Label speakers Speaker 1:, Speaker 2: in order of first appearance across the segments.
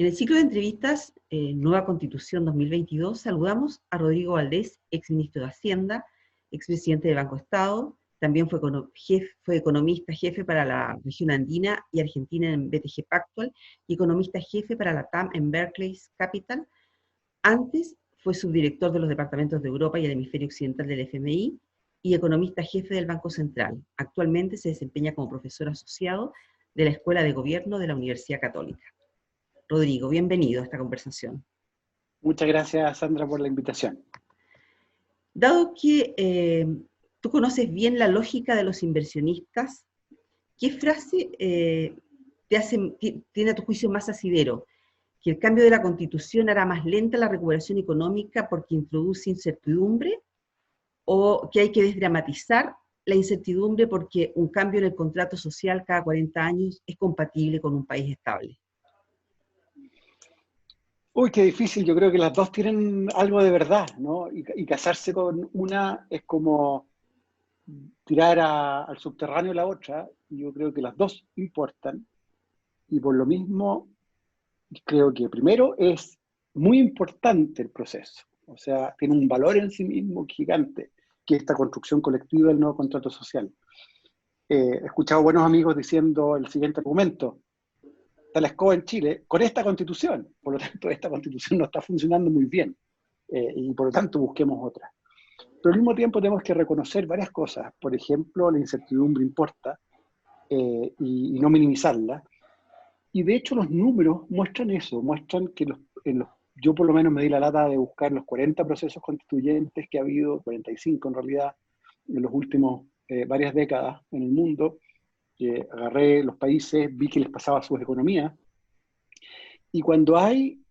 Speaker 1: En el ciclo de entrevistas Nueva Constitución 2022 saludamos a Rodrigo Valdés, exministro de Hacienda, expresidente del Banco Estado, también fue economista jefe para la región andina y Argentina en BTG Pactual y economista jefe para la TAM en Barclays Capital. Antes fue subdirector de los departamentos de Europa y el hemisferio occidental del FMI y economista jefe del Banco Central. Actualmente se desempeña como profesor asociado de la Escuela de Gobierno de la Universidad Católica. Rodrigo, bienvenido a esta conversación.
Speaker 2: Muchas gracias, Sandra, por la invitación.
Speaker 1: Dado que tú conoces bien la lógica de los inversionistas, ¿qué frase tiene a tu juicio más asidero? ¿Que el cambio de la Constitución hará más lenta la recuperación económica porque introduce incertidumbre? ¿O que hay que desdramatizar la incertidumbre porque un cambio en el contrato social cada 40 años es compatible con un país estable?
Speaker 2: Uy, qué difícil. Yo creo que las dos tienen algo de verdad, ¿no? Y casarse con una es como tirar al subterráneo la otra. Y yo creo que las dos importan. Y por lo mismo, creo que primero es muy importante el proceso. O sea, tiene un valor en sí mismo gigante, que es esta construcción colectiva del nuevo contrato social. He escuchado buenos amigos diciendo el siguiente argumento: está la escoba en Chile con esta constitución, por lo tanto esta constitución no está funcionando muy bien, y por lo tanto busquemos otra. Pero al mismo tiempo tenemos que reconocer varias cosas. Por ejemplo, la incertidumbre importa, y no minimizarla. Y de hecho los números muestran eso, muestran que yo por lo menos me di la lata de buscar los 40 procesos constituyentes que ha habido, 45 en realidad, en los últimos varias décadas en el mundo. Agarré los países, vi que les pasaba a sus economías, y cuando hay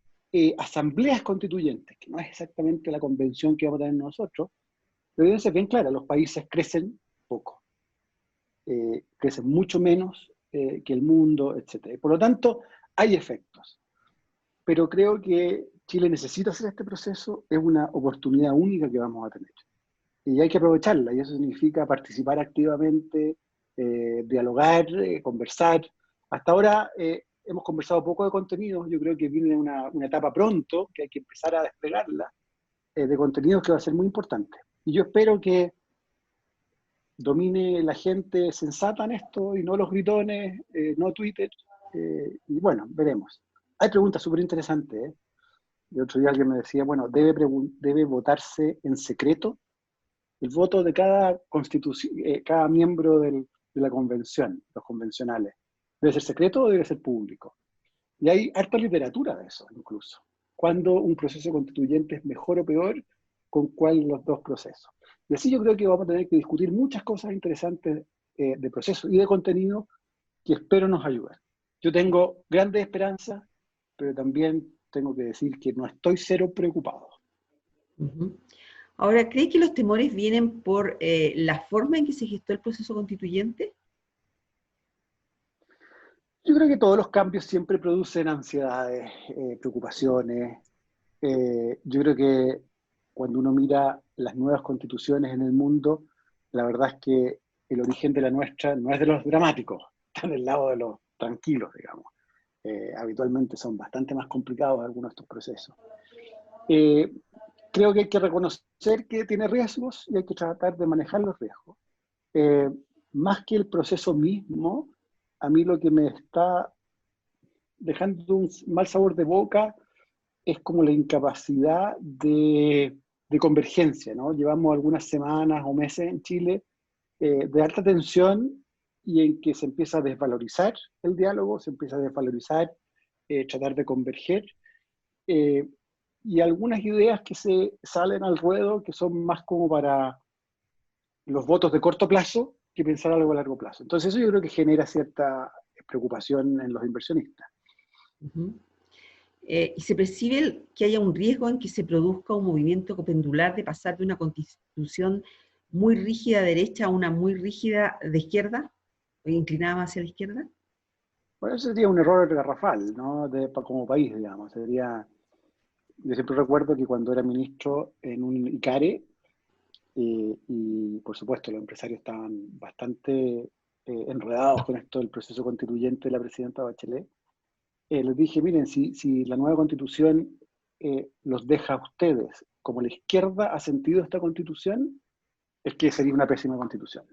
Speaker 2: asambleas constituyentes, que no es exactamente la convención que vamos a tener nosotros, la evidencia es bien clara: los países crecen poco, crecen mucho menos que el mundo, etc. Por lo tanto, hay efectos. Pero creo que Chile necesita hacer este proceso, es una oportunidad única que vamos a tener. Y hay que aprovecharla, y eso significa participar activamente, dialogar, conversar. Hasta ahora hemos conversado poco de contenidos. Yo creo que viene una etapa pronto, que hay que empezar a desplegarla, de contenidos que va a ser muy importante. Y yo espero que domine la gente sensata en esto, y no los gritones, no Twitter, y bueno, veremos. Hay preguntas súper interesantes, ¿eh? El otro día alguien me decía, bueno, ¿debe votarse en secreto? El voto de cada cada miembro de la convención, los convencionales, ¿debe ser secreto o debe ser público? Y hay harta literatura de eso, incluso. ¿Cuándo un proceso constituyente es mejor o peor? ¿Con cuál de los dos procesos? Y así yo creo que vamos a tener que discutir muchas cosas interesantes de proceso y de contenido, que espero nos ayuden. Yo tengo grandes esperanzas, pero también tengo que decir que no estoy cero preocupado.
Speaker 1: Uh-huh. Ahora, ¿cree que los temores vienen por la forma en que se gestó el proceso constituyente?
Speaker 2: Yo creo que todos los cambios siempre producen ansiedades, preocupaciones. Yo creo que cuando uno mira las nuevas constituciones en el mundo, la verdad es que el origen de la nuestra no es de los dramáticos, está en el lado de los tranquilos, digamos. Habitualmente son bastante más complicados algunos de estos procesos. Eh, Creo que hay que reconocer que tiene riesgos y hay que tratar de manejar los riesgos. Eh, Más que el proceso mismo, a mí lo que me está dejando un mal sabor de boca es como la incapacidad de convergencia, ¿no? Llevamos algunas semanas o meses en Chile de alta tensión, y en que se empieza a desvalorizar el diálogo, se empieza a desvalorizar tratar de converger, eh, y algunas ideas que se salen al ruedo que son más como para los votos de corto plazo que pensar algo a largo plazo. Entonces eso yo creo que genera cierta preocupación en los inversionistas.
Speaker 1: Uh-huh. ¿Y se percibe que haya un riesgo en que se produzca un movimiento pendular de pasar de una constitución muy rígida de derecha a una muy rígida de izquierda, o inclinada más hacia la izquierda?
Speaker 2: Bueno, eso sería un error garrafal, ¿no? Como país, digamos. Yo siempre recuerdo que cuando era ministro en un ICARE, y por supuesto los empresarios estaban bastante enredados con esto del proceso constituyente de la presidenta Bachelet, les dije, miren, si la nueva constitución los deja a ustedes, como la izquierda ha sentido esta constitución, es que sería una pésima constitución.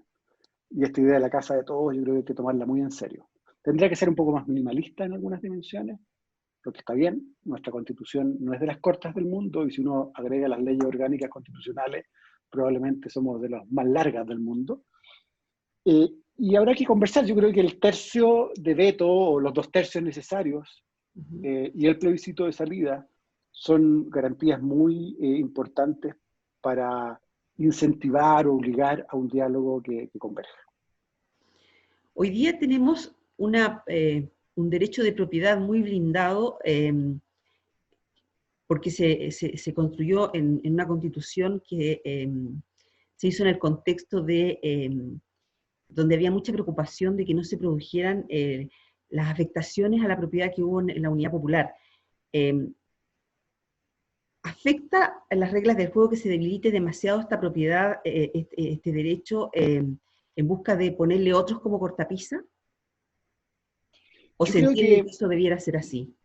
Speaker 2: Y esta idea de la casa de todos, yo creo que hay que tomarla muy en serio. Tendría que ser un poco más minimalista en algunas dimensiones, lo que está bien. Nuestra constitución no es de las cortas del mundo, y si uno agrega las leyes orgánicas constitucionales, probablemente somos de las más largas del mundo. Y habrá que conversar. Yo creo que el tercio de veto, o los 2/3 necesarios, y el plebiscito de salida, son garantías muy importantes para incentivar o obligar a un diálogo que converja.
Speaker 1: Hoy día tenemos un derecho de propiedad muy blindado, porque se construyó en una constitución que se hizo en el contexto de donde había mucha preocupación de que no se produjeran las afectaciones a la propiedad que hubo en la Unidad Popular. ¿Afecta a las reglas del juego que se debilite demasiado esta propiedad, este derecho, en busca de ponerle otros como cortapisa? ¿O
Speaker 2: Yo
Speaker 1: se
Speaker 2: creo
Speaker 1: entiende que
Speaker 2: que,
Speaker 1: eso debiera ser así?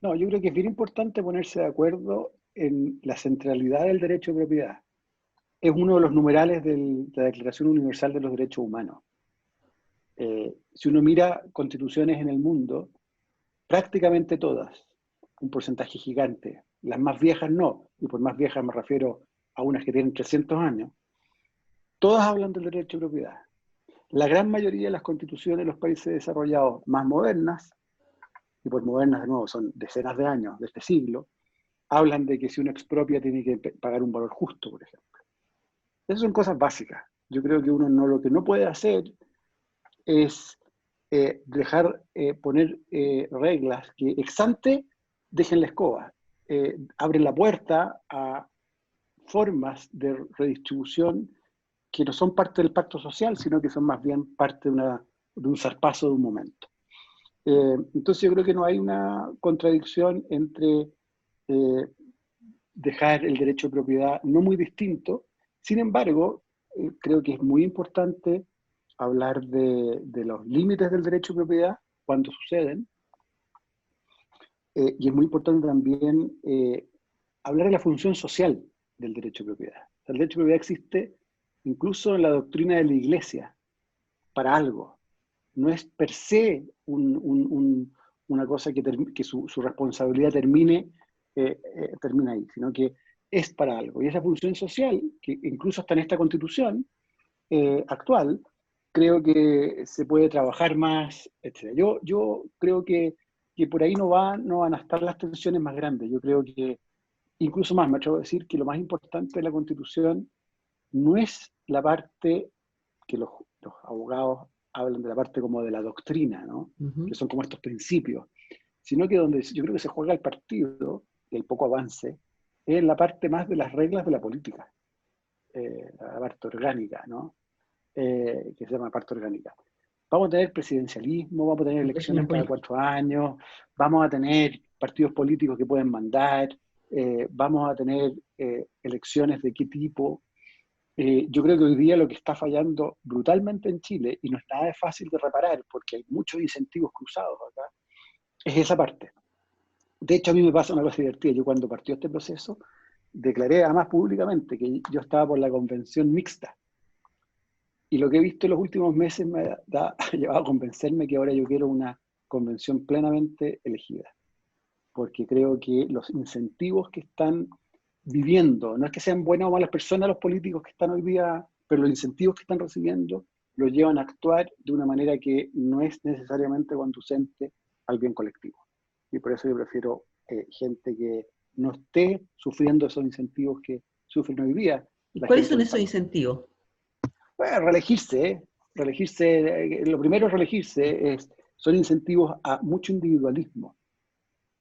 Speaker 2: no, yo creo que es bien importante ponerse de acuerdo en la centralidad del derecho de propiedad. Es uno de los numerales de la Declaración Universal de los Derechos Humanos. Si uno mira constituciones en el mundo, prácticamente todas, un porcentaje gigante, las más viejas no, y por más viejas me refiero a unas que tienen 300 años, todas hablan del derecho de propiedad. La gran mayoría de las constituciones de los países desarrollados más modernas, y por modernas de nuevo son decenas de años de este siglo, hablan de que si uno expropia tiene que pagar un valor justo, por ejemplo. Esas son cosas básicas. Yo creo que uno lo que no puede hacer es poner reglas que ex ante dejen la escoba, abren la puerta a formas de redistribución que no son parte del pacto social, sino que son más bien parte de un zarpazo de un momento. Entonces yo creo que no hay una contradicción entre dejar el derecho de propiedad no muy distinto. Sin embargo, creo que es muy importante hablar de los límites del derecho de propiedad cuando suceden, y es muy importante también hablar de la función social del derecho de propiedad. O sea, el derecho de propiedad existe incluso en la doctrina de la Iglesia para algo. No es per se una cosa que su responsabilidad termina ahí, sino que es para algo. Y esa función social, que incluso está en esta constitución actual, creo que se puede trabajar más, etc. Yo creo que por ahí no van a estar las tensiones más grandes. Yo creo que, incluso más, me atrevo a decir que lo más importante de la Constitución no es la parte que los abogados hablan de la parte como de la doctrina, ¿no? Que son como estos principios, sino que donde yo creo que se juega el partido, y el poco avance, es la parte más de las reglas de la política, la parte orgánica, ¿no? Que se llama parte orgánica. Vamos a tener presidencialismo, vamos a tener elecciones cada 4 años, vamos a tener partidos políticos que pueden mandar, vamos a tener elecciones de qué tipo. Yo creo que hoy día lo que está fallando brutalmente en Chile, y no es nada fácil de reparar porque hay muchos incentivos cruzados acá, es esa parte. De hecho, a mí me pasa una cosa divertida. Yo cuando partió este proceso, declaré además públicamente que yo estaba por la convención mixta. Y lo que he visto en los últimos meses me ha llevado a convencerme que ahora yo quiero una convención plenamente elegida. Porque creo que los incentivos que están viviendo, no es que sean buenas o malas personas los políticos que están hoy día, pero los incentivos que están recibiendo los llevan a actuar de una manera que no es necesariamente conducente al bien colectivo. Y por eso yo prefiero gente que no esté sufriendo esos incentivos que sufren hoy día.
Speaker 1: ¿Cuáles son esos incentivos?
Speaker 2: Bueno, reelegirse, lo primero es reelegirse, son incentivos a mucho individualismo.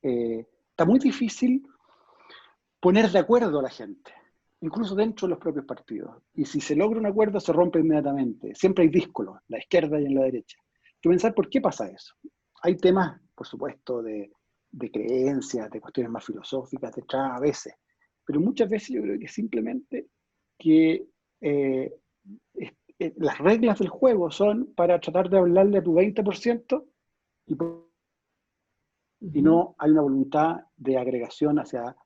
Speaker 2: Está muy difícil poner de acuerdo a la gente, incluso dentro de los propios partidos. Y si se logra un acuerdo, se rompe inmediatamente. Siempre hay díscolos, en la izquierda y en la derecha. Hay que pensar por qué pasa eso. Hay temas, por supuesto, de creencias, de cuestiones más filosóficas detrás a veces, pero muchas veces yo creo que simplemente que las reglas del juego son para tratar de hablarle a tu 20% y y no hay una voluntad de agregación hacia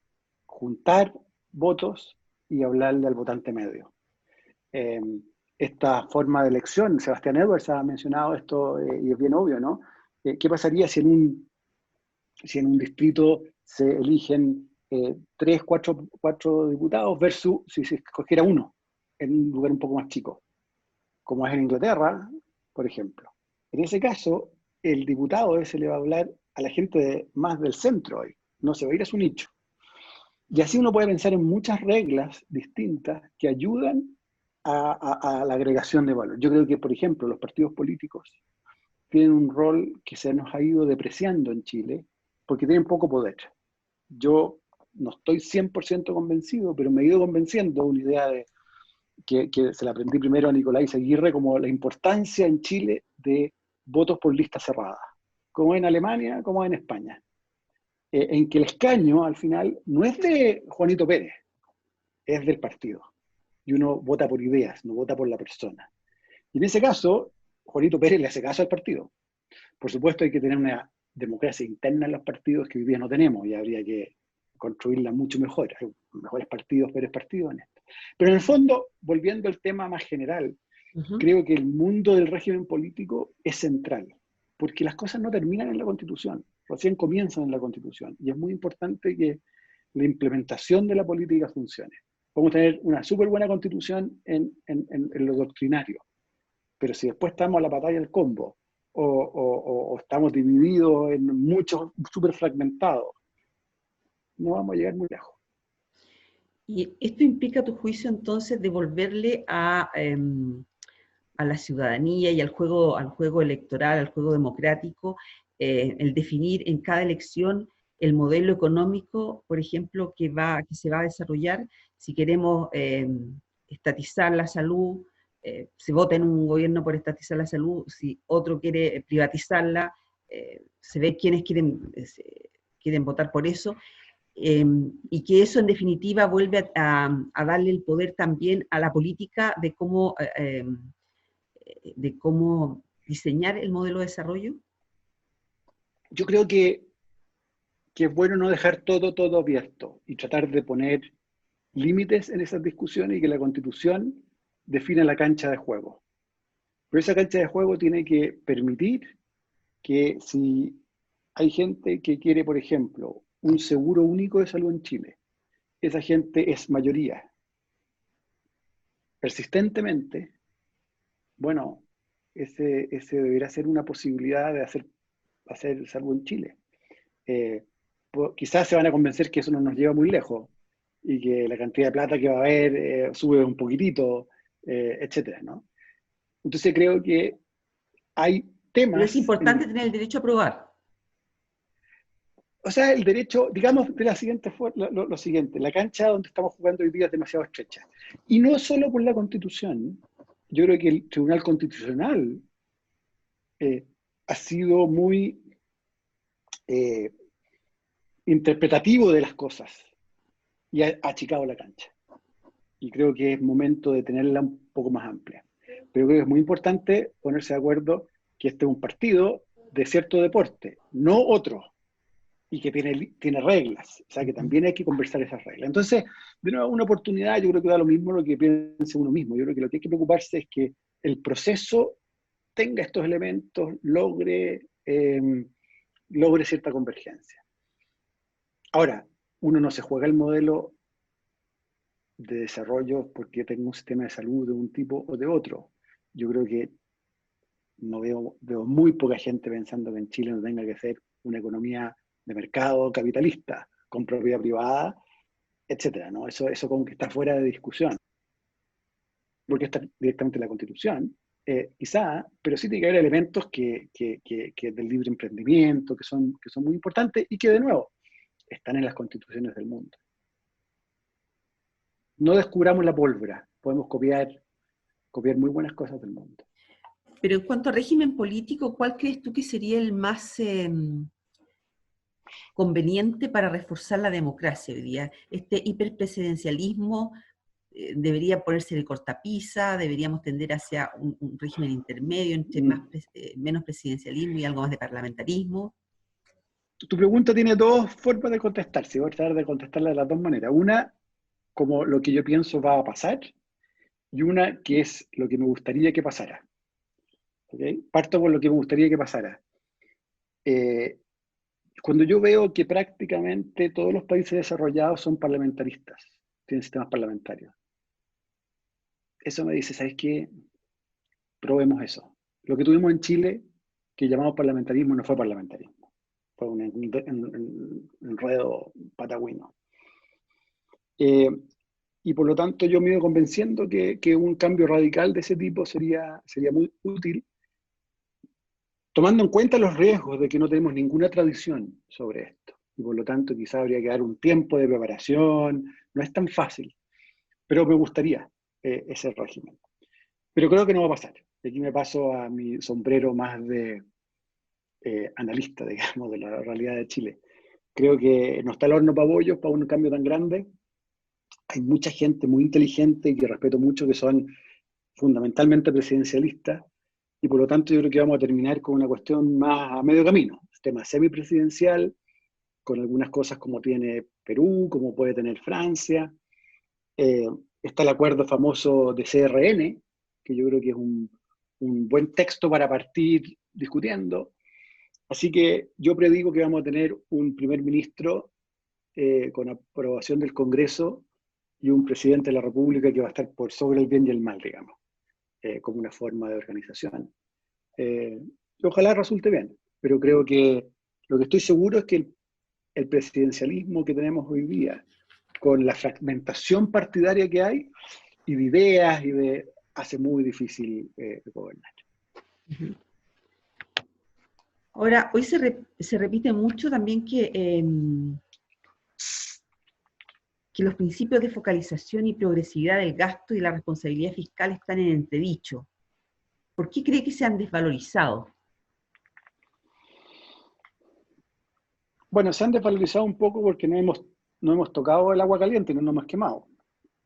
Speaker 2: juntar votos y hablarle al votante medio. Esta forma de elección, Sebastián Edwards ha mencionado esto, y es bien obvio, ¿no? ¿Qué pasaría si en un distrito se eligen 3, 4 diputados versus si se escogiera uno en un lugar un poco más chico, como es en Inglaterra, por ejemplo? En ese caso, el diputado ese le va a hablar a la gente más del centro hoy, no se va a ir a su nicho. Y así uno puede pensar en muchas reglas distintas que ayudan a la agregación de valor. Yo creo que, por ejemplo, los partidos políticos tienen un rol que se nos ha ido depreciando en Chile porque tienen poco poder. Yo no estoy 100% convencido, pero me he ido convenciendo una idea que se la aprendí primero a Nicolás Aguirre, como la importancia en Chile de votos por lista cerrada, como en Alemania, como en España. En que el escaño, al final, no es de Juanito Pérez, es del partido. Y uno vota por ideas, no vota por la persona. Y en ese caso, Juanito Pérez le hace caso al partido. Por supuesto, hay que tener una democracia interna en los partidos que hoy día no tenemos y habría que construirla mucho mejor. Hay mejores partidos, peores partidos en esto. Pero en el fondo, volviendo al tema más general, creo que el mundo del régimen político es central, porque las cosas no terminan en la Constitución, recién comienzan en la Constitución. Y es muy importante que la implementación de la política funcione. Podemos tener una súper buena Constitución en lo doctrinario, pero si después estamos a la batalla del combo, o estamos divididos en muchos súper fragmentados, no vamos a llegar muy lejos.
Speaker 1: ¿Y esto implica, a tu juicio, entonces, devolverle a la ciudadanía y al juego electoral, al juego democrático, el definir en cada elección el modelo económico, por ejemplo, que se va a desarrollar? Si queremos estatizar la salud, se vota en un gobierno por estatizar la salud; si otro quiere privatizarla, se ve quiénes quieren votar por eso. Y que eso en definitiva vuelve a darle el poder también a la política de cómo diseñar el modelo de desarrollo.
Speaker 2: Yo creo que es bueno no dejar todo abierto y tratar de poner límites en esas discusiones y que la Constitución defina la cancha de juego. Pero esa cancha de juego tiene que permitir que si hay gente que quiere, por ejemplo, un seguro único de salud en Chile, esa gente es mayoría. Persistentemente, bueno, ese debería ser una posibilidad de hacer salud en Chile. Quizás se van a convencer que eso no nos lleva muy lejos y que la cantidad de plata que va a haber sube un poquitito, etcétera, ¿no? Entonces creo que hay temas...
Speaker 1: Pero es importante tener el derecho a probar.
Speaker 2: O sea, el derecho, digamos, de la siguiente lo siguiente: la cancha donde estamos jugando hoy día es demasiado estrecha. Y no solo por la Constitución. Yo creo que el Tribunal Constitucional ha sido muy interpretativo de las cosas y ha achicado la cancha. Y creo que es momento de tenerla un poco más amplia. Pero creo que es muy importante ponerse de acuerdo que este es un partido de cierto deporte, no otro, y que tiene reglas, o sea que también hay que conversar esas reglas. Entonces, de nuevo, una oportunidad. Yo creo que da lo mismo lo que piense uno mismo. Yo creo que lo que hay que preocuparse es que el proceso tenga estos elementos, logre cierta convergencia. Ahora, uno no se juega el modelo de desarrollo porque tenga un sistema de salud de un tipo o de otro. Yo creo que no veo muy poca gente pensando que en Chile no tenga que ser una economía de mercado capitalista, con propiedad privada, etcétera, ¿no? Eso como que está fuera de discusión, porque está directamente en la Constitución, quizá, pero sí tiene que haber elementos que del libre emprendimiento, que son muy importantes y que, de nuevo, están en las constituciones del mundo. No descubramos la pólvora, podemos copiar muy buenas cosas del mundo.
Speaker 1: Pero en cuanto a régimen político, ¿cuál crees tú que sería el más conveniente para reforzar la democracia hoy día? ¿Este hiperpresidencialismo debería ponerse de cortapisa? ¿Deberíamos tender hacia un régimen intermedio entre menos presidencialismo y algo más de parlamentarismo?
Speaker 2: tu pregunta tiene dos formas de contestarse. Voy a tratar de contestarla de las dos maneras. Una, como lo que yo pienso va a pasar, y una que es lo que me gustaría que pasara. ¿Okay? Parto por lo que me gustaría que pasara. Eh, Cuando yo veo que prácticamente todos los países desarrollados son parlamentaristas, tienen sistemas parlamentarios, eso me dice, ¿sabes qué? Probemos eso. Lo que tuvimos en Chile, que llamamos parlamentarismo, no fue parlamentarismo. Fue un enredo patagüino. Y por lo tanto yo me he ido convenciendo que un cambio radical de ese tipo sería muy útil, tomando en cuenta los riesgos de que no tenemos ninguna tradición sobre esto. Y por lo tanto quizá habría que dar un tiempo de preparación, no es tan fácil, pero me gustaría ese régimen. Pero creo que no va a pasar. Aquí me paso a mi sombrero más de analista, digamos, de la realidad de Chile. Creo que no está el horno para bollos para un cambio tan grande. Hay mucha gente muy inteligente y que respeto mucho que son fundamentalmente presidencialistas, y por lo tanto yo creo que vamos a terminar con una cuestión más a medio camino, un tema semipresidencial, con algunas cosas como tiene Perú, como puede tener Francia. Eh, Está el acuerdo famoso de CRN, que yo creo que es un buen texto para partir discutiendo. Así que yo predigo que vamos a tener un primer ministro con aprobación del Congreso y un presidente de la República que va a estar por sobre el bien y el mal, digamos, como una forma de organización. Ojalá resulte bien, pero creo que lo que estoy seguro es que el presidencialismo que tenemos hoy día, con la fragmentación partidaria que hay, y de ideas, hace muy difícil gobernar.
Speaker 1: Ahora, hoy se repite mucho también que los principios de focalización y progresividad del gasto y la responsabilidad fiscal están en entredicho. ¿Por qué cree que se han desvalorizado?
Speaker 2: Bueno, se han desvalorizado un poco porque no hemos tocado el agua caliente, no nos hemos quemado.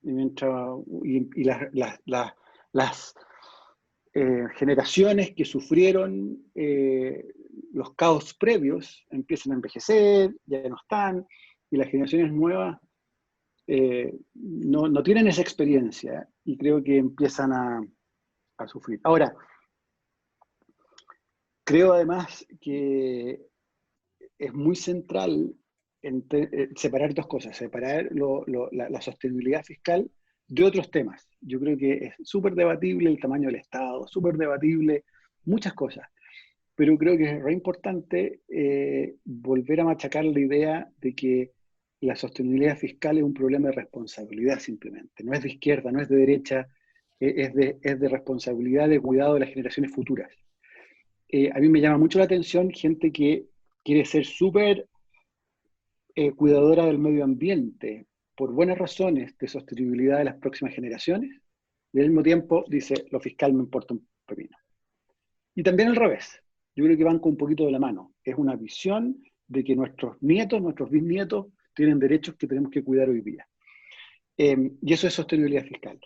Speaker 2: Y las generaciones que sufrieron los caos previos empiezan a envejecer, ya no están, y las generaciones nuevas no tienen esa experiencia y creo que empiezan a sufrir. Ahora, creo además que es muy central separar dos cosas, separar la sostenibilidad fiscal de otros temas. Yo creo que es súper debatible el tamaño del Estado, súper debatible muchas cosas, pero creo que es re importante volver a machacar la idea de que la sostenibilidad fiscal es un problema de responsabilidad simplemente, no es de izquierda, no es de derecha, es de responsabilidad, de cuidado de las generaciones futuras. A mí me llama mucho la atención gente que quiere ser súper cuidadora del medio ambiente por buenas razones de sostenibilidad de las próximas generaciones, y al mismo tiempo dice, lo fiscal me importa un pepino. Y también al revés, yo creo que van con un poquito de la mano. Es una visión de que nuestros nietos, nuestros bisnietos, tienen derechos que tenemos que cuidar hoy día. Y eso es sostenibilidad fiscal.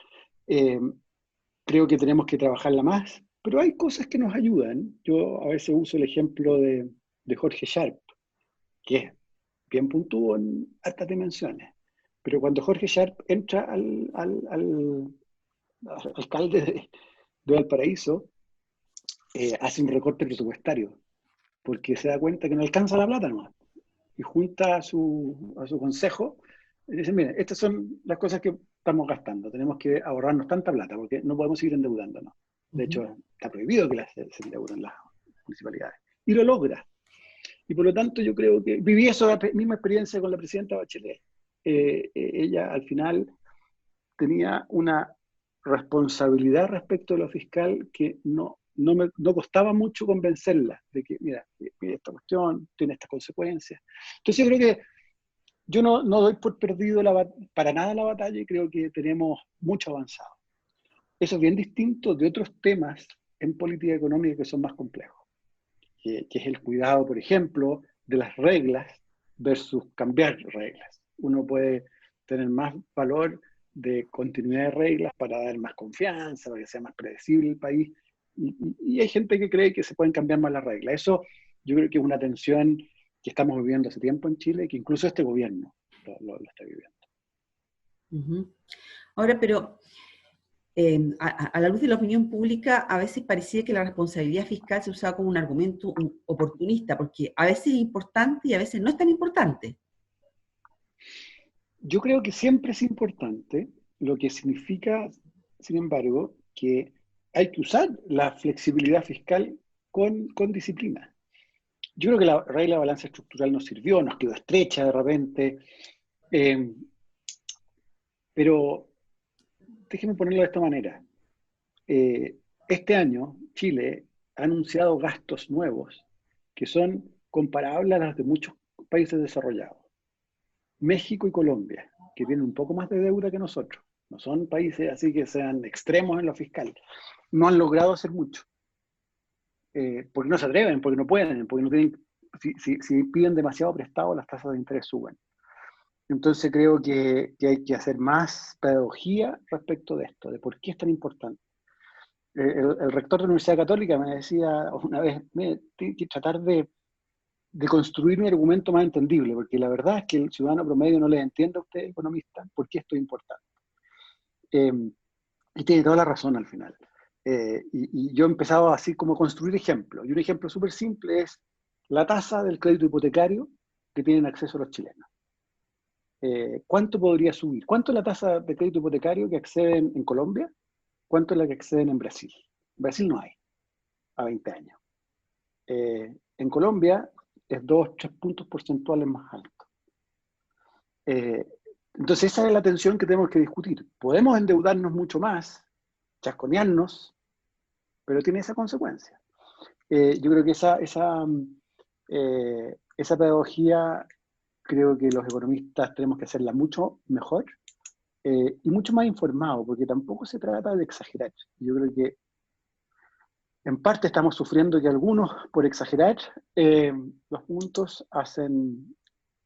Speaker 2: Creo que tenemos que trabajarla más, pero hay cosas que nos ayudan. Yo a veces uso el ejemplo de Jorge Sharp, que es bien puntúo en altas dimensiones. Pero cuando Jorge Sharp entra al alcalde de Valparaíso, hace un recorte presupuestario, porque se da cuenta que no alcanza la plata nomás. Y junta a su consejo y dice, mire, estas son las cosas que estamos gastando, tenemos que ahorrarnos tanta plata, porque no podemos seguir endeudándonos. De hecho, está prohibido que se endeuden las municipalidades. Y lo logra. Y por lo tanto yo creo que viví esa misma experiencia con la presidenta Bachelet. Ella al final tenía una responsabilidad respecto de lo fiscal que no costaba mucho convencerla de que, mira, esta cuestión tiene estas consecuencias. Entonces yo creo que yo no doy por perdido para nada la batalla y creo que tenemos mucho avanzado. Eso es bien distinto de otros temas en política económica que son más complejos, que es el cuidado, por ejemplo, de las reglas versus cambiar reglas. Uno puede tener más valor de continuidad de reglas para dar más confianza, para que sea más predecible el país, y hay gente que cree que se pueden cambiar más las reglas. Eso yo creo que es una tensión que estamos viviendo hace tiempo en Chile y que incluso este gobierno lo está viviendo.
Speaker 1: Ujú. Ahora, pero a la luz de la opinión pública, a veces parecía que la responsabilidad fiscal se usaba como un argumento oportunista, porque a veces es importante y a veces no es tan importante.
Speaker 2: Yo creo que siempre es importante, lo que significa, sin embargo, que hay que usar la flexibilidad fiscal con disciplina. Yo creo que la regla de balanza estructural nos sirvió, nos quedó estrecha de repente, eh, pero déjeme ponerlo de esta manera. Este año Chile ha anunciado gastos nuevos que son comparables a los de muchos países desarrollados. México y Colombia, que tienen un poco más de deuda que nosotros, no son países así que sean extremos en lo fiscal, no han logrado hacer mucho, porque no se atreven, porque no pueden, porque no tienen, si piden demasiado prestado, las tasas de interés suben. Entonces creo que hay que hacer más pedagogía respecto de esto, de por qué es tan importante. El rector de la Universidad Católica me decía una vez, tiene que tratar de construir un argumento más entendible, porque la verdad es que el ciudadano promedio no le entiende a usted, economista, por qué esto es importante. Y tiene toda la razón al final. Y yo he empezado así como a construir ejemplos. Y un ejemplo súper simple es la tasa del crédito hipotecario que tienen acceso los chilenos. ¿Cuánto podría subir? ¿Cuánto es la tasa de crédito hipotecario que acceden en Colombia? ¿Cuánto es la que acceden en Brasil? En Brasil no hay, a 20 años. En Colombia es 2-3 puntos porcentuales más alto. Entonces esa es la tensión que tenemos que discutir. Podemos endeudarnos mucho más, chasconearnos, pero tiene esa consecuencia. Yo creo que esa pedagogía creo que los economistas tenemos que hacerla mucho mejor y mucho más informado, porque tampoco se trata de exagerar. Yo creo que en parte estamos sufriendo que algunos, por exagerar, los puntos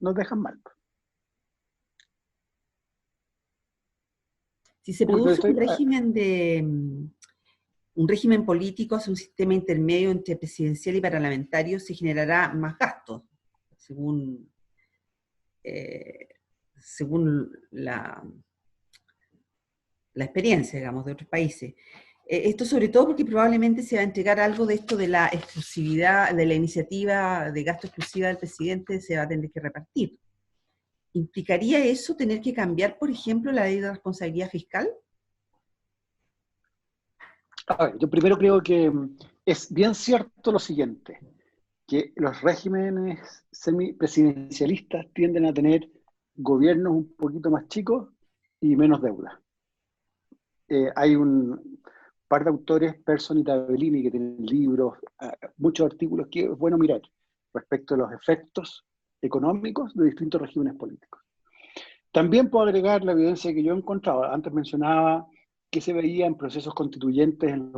Speaker 2: nos dejan mal.
Speaker 1: Si se
Speaker 2: Uy, pero
Speaker 1: produce
Speaker 2: estoy...
Speaker 1: un régimen político hacia un sistema intermedio entre presidencial y parlamentario, se generará más gastos, según, eh, según la experiencia, digamos, de otros países. Esto sobre todo porque probablemente se va a entregar algo de esto de la exclusividad, de la iniciativa de gasto exclusiva del presidente, se va a tener que repartir. ¿Implicaría eso tener que cambiar, por ejemplo, la ley de responsabilidad fiscal?
Speaker 2: A ver, yo primero creo que es bien cierto lo siguiente, que los regímenes semipresidencialistas tienden a tener gobiernos un poquito más chicos y menos deuda. Hay un par de autores, Persson y Tabellini, que tienen libros, muchos artículos que es bueno mirar respecto a los efectos económicos de distintos regímenes políticos. También puedo agregar la evidencia que yo he encontrado. Antes mencionaba que se veía en procesos constituyentes en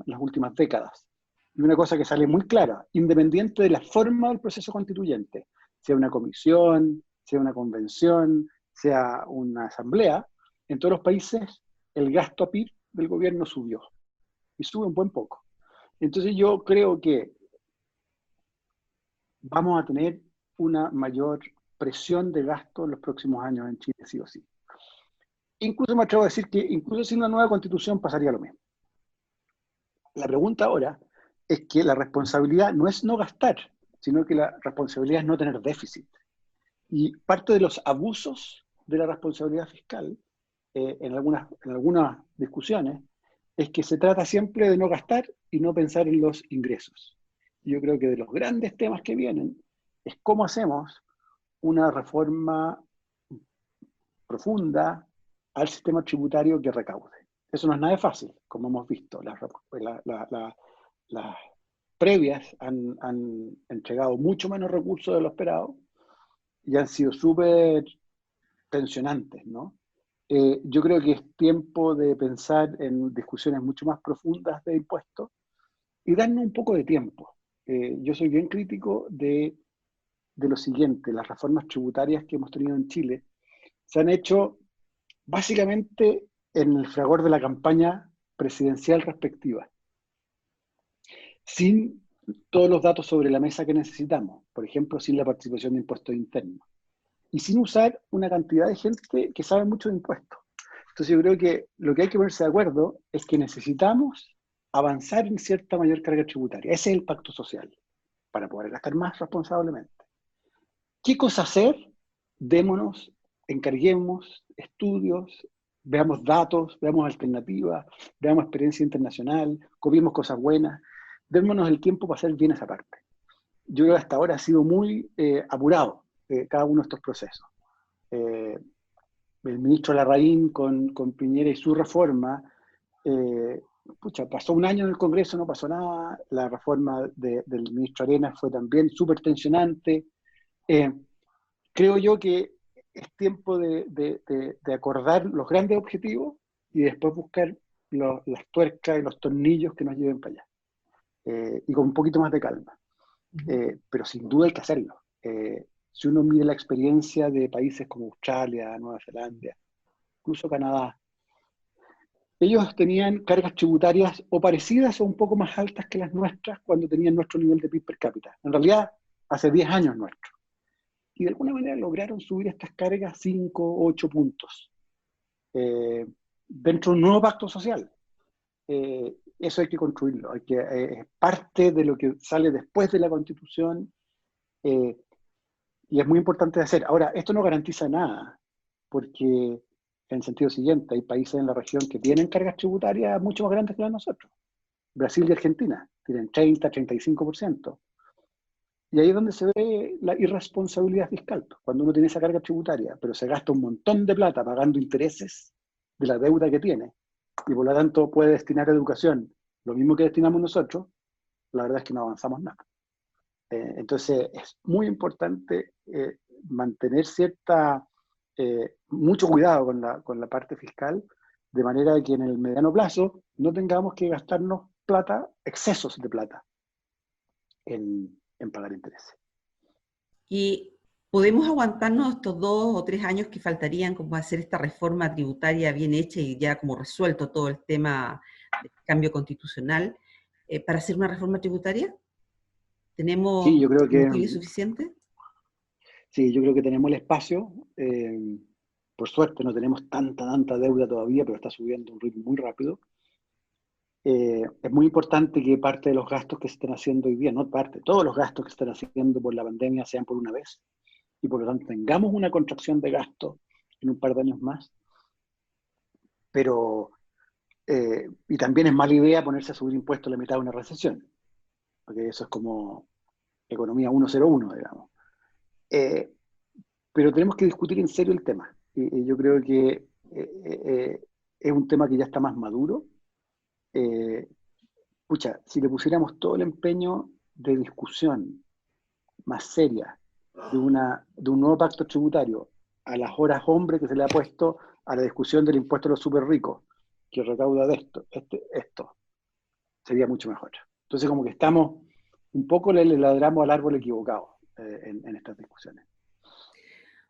Speaker 2: las últimas décadas. Y una cosa que sale muy clara, independiente de la forma del proceso constituyente, sea una comisión, sea una convención, sea una asamblea, en todos los países el gasto a PIB del gobierno subió. Y sube un buen poco. Entonces yo creo que vamos a tener una mayor presión de gasto en los próximos años en Chile, sí o sí. Incluso me atrevo a decir que incluso sin una nueva constitución pasaría lo mismo. La pregunta ahora es que la responsabilidad no es no gastar, sino que la responsabilidad es no tener déficit. Y parte de los abusos de la responsabilidad fiscal, en algunas discusiones, es que se trata siempre de no gastar y no pensar en los ingresos. Yo creo que de los grandes temas que vienen es cómo hacemos una reforma profunda al sistema tributario que recaude. Eso no es nada fácil, como hemos visto. Las previas han entregado mucho menos recursos de lo esperado y han sido súper tensionantes, ¿no? Yo creo que es tiempo de pensar en discusiones mucho más profundas de impuestos y darnos un poco de tiempo. Yo soy bien crítico de lo siguiente: las reformas tributarias que hemos tenido en Chile se han hecho básicamente en el fragor de la campaña presidencial respectiva, sin todos los datos sobre la mesa que necesitamos, por ejemplo, sin la participación de impuestos internos, y sin usar una cantidad de gente que sabe mucho de impuestos. Entonces yo creo que lo que hay que ponerse de acuerdo es que necesitamos avanzar en cierta mayor carga tributaria. Ese es el pacto social, para poder gastar más responsablemente. ¿Qué cosa hacer? Démonos, encarguemos estudios, veamos datos, veamos alternativas, veamos experiencia internacional, copiemos cosas buenas, démonos el tiempo para hacer bien esa parte. Yo creo que hasta ahora ha sido muy apurado cada uno de estos procesos. El ministro Larraín con Piñera y su reforma, pasó un año en el Congreso, no pasó nada. La reforma del ministro Arenas fue también súper tensionante. Creo yo que es tiempo de acordar los grandes objetivos y después buscar las tuercas y los tornillos que nos lleven para allá. Y con un poquito más de calma. Pero sin duda hay que hacerlo. Si uno mira la experiencia de países como Australia, Nueva Zelanda, incluso Canadá, ellos tenían cargas tributarias o parecidas o un poco más altas que las nuestras cuando tenían nuestro nivel de PIB per cápita. En realidad, hace 10 años nuestro. Y de alguna manera lograron subir estas cargas 5 o 8 puntos dentro de un nuevo pacto social. Eso hay que construirlo, es parte de lo que sale después de la Constitución y es muy importante de hacer. Ahora, esto no garantiza nada, porque en el sentido siguiente, hay países en la región que tienen cargas tributarias mucho más grandes que las de nosotros. Brasil y Argentina tienen 30-35%. Y ahí es donde se ve la irresponsabilidad fiscal, cuando uno tiene esa carga tributaria, pero se gasta un montón de plata pagando intereses de la deuda que tiene, y por lo tanto puede destinar a educación lo mismo que destinamos nosotros, la verdad es que no avanzamos nada. Entonces es muy importante mantener mucho cuidado con la parte fiscal, de manera que en el mediano plazo no tengamos que gastarnos plata, excesos de plata, en pagar intereses.
Speaker 1: ¿Y podemos aguantarnos estos 2 o 3 años que faltarían como hacer esta reforma tributaria bien hecha y ya como resuelto todo el tema del cambio constitucional para hacer una reforma tributaria?
Speaker 2: Sí,
Speaker 1: ¿Tenemos
Speaker 2: yo creo que
Speaker 1: combustible suficiente?
Speaker 2: Sí, yo creo que tenemos el espacio. Por suerte no tenemos tanta deuda todavía, pero está subiendo a un ritmo muy rápido. Es muy importante que parte de los gastos que se están haciendo hoy día, no parte, todos los gastos que se están haciendo por la pandemia sean por una vez, y por lo tanto tengamos una contracción de gastos en un par de años más. Pero, y también es mala idea ponerse a subir impuestos a la mitad de una recesión, porque eso es como economía 101, digamos. Pero tenemos que discutir en serio el tema. Y yo creo que es un tema que ya está más maduro. Si le pusiéramos todo el empeño de discusión más seria de un nuevo pacto tributario a las horas hombre que se le ha puesto a la discusión del impuesto a los súper ricos, que recauda de esto, sería mucho mejor. Entonces como que estamos, un poco le ladramos al árbol equivocado en estas discusiones.